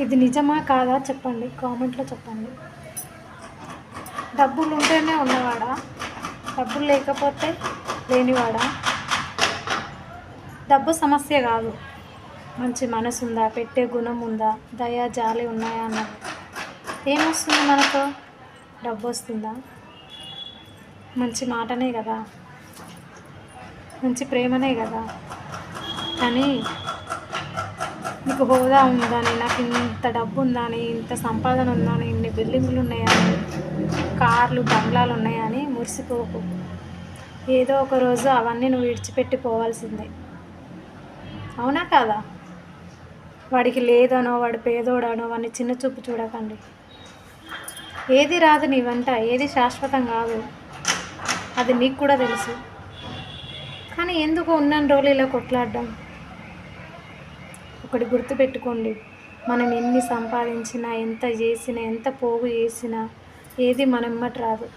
ఇది నిజమా కాదా చెప్పండి, కామెంట్లో చెప్పండి. డబ్బులు ఉంటేనే ఉన్నవాడా, డబ్బులు లేకపోతే లేనివాడా? డబ్బు సమస్య కాదు, మంచి మనసు ఉందా, పెట్టే గుణం ఉందా, దయా జాలి ఉన్నాయా అన్నది. ఏమొస్తుంది మనతో? డబ్బు వస్తుందా? మంచి మాటనే కదా, మంచి ప్రేమనే కదా. కానీ నీకు హోదా ఉందని, నాకు ఇంత డబ్బు ఉందని, ఇంత సంపాదన ఉందని, ఇన్ని బిల్డింగులు ఉన్నాయని, కార్లు బంగ్లాలు ఉన్నాయని మురిసిపోకు. ఏదో ఒక రోజు అవన్నీ నువ్వు విడిచిపెట్టి పోవాల్సిందే. అవునా కాదా? వాడికి లేదనో, వాడు పేదోడనో వాడిని చిన్న చూపు చూడకండి. ఏది రాదు నీ వెంట, ఏది శాశ్వతం కాదు, అది నీకు కూడా తెలుసు. కానీ ఎందుకు ఉన్నన్ని రోజులు ఇలా కొట్లాడడం? ఒకటి గుర్తుపెట్టుకోండి, మనం ఎన్ని సంపాదించినా, ఎంత చేసినా, ఎంత పోగు చేసినా ఏది మనమ్మటి రాదు.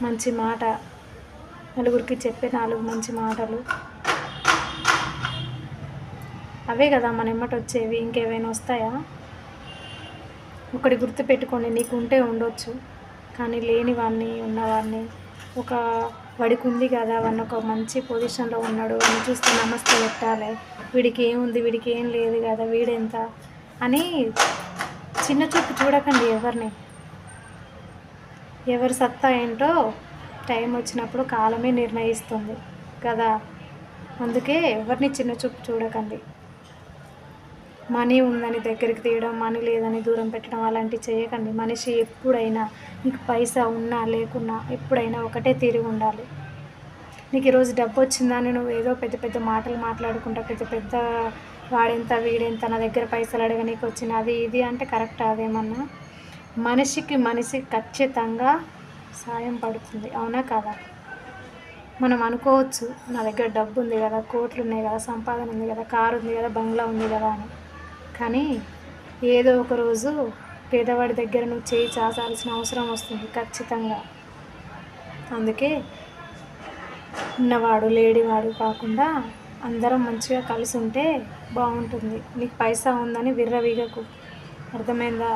మంచి మాట, నలుగురికి చెప్పే 4 మంచి మాటలు, అవే కదా మన ఎమ్మటి వచ్చేవి. ఇంకేమైనా వస్తాయా? ఒకటి గుర్తుపెట్టుకోండి, నీకు ఉంటే ఉండొచ్చు, కానీ లేని వాడిని, ఉన్నవాడిని, ఒక వాడికి ఉంది కదా, వాడిని ఒక మంచి పొజిషన్లో ఉన్నాడు, వాడిని చూస్తే నమస్తే పెట్టాలి, వీడికి ఏముంది, వీడికి ఏం లేదు కదా, వీడెంత అని చిన్న చూపు చూడకండి ఎవరిని. ఎవరి సత్తా ఏంటో టైం వచ్చినప్పుడు కాలమే నిర్ణయిస్తుంది కదా. అందుకే ఎవరిని చిన్న చూపు చూడకండి. మనీ ఉందని దగ్గరికి తీయడం, మనీ లేదని దూరం పెట్టడం అలాంటివి చేయకండి. మనిషి ఎప్పుడైనా, నీకు పైసా ఉన్నా లేకున్నా, ఎప్పుడైనా ఒకటే తీరు ఉండాలి. నీకు ఈరోజు డబ్బు వచ్చిందని నువ్వు ఏదో పెద్ద పెద్ద మాటలు మాట్లాడుకుంటా, పెద్ద పెద్ద వాడెంత వీడెంత, నా దగ్గర పైసలు అడగ నీకు వచ్చిన అది ఇది అంటే కరెక్ట్? అదేమన్నా మనిషికి మనిషి ఖచ్చితంగా సాయం పడుతుంది, అవునా కాదా? మనం అనుకోవచ్చు, నా దగ్గర డబ్బు ఉంది కదా, కోట్లు ఉన్నాయి కదా, సంపాదన ఉంది కదా, కారు ఉంది కదా, బంగ్లా ఉంది కదా అని. కానీ ఏదో ఒక రోజు పేదవాడి దగ్గర నువ్వు చేయి చాచాల్సిన అవసరం వస్తుంది ఖచ్చితంగా. అందుకే ఉన్నవాడు లేడివాడు కాకుండా అందరం మంచిగా కలిసి ఉంటే బాగుంటుంది. నీకు పైసా ఉందని విర్రవీగకు, అర్థమైందా?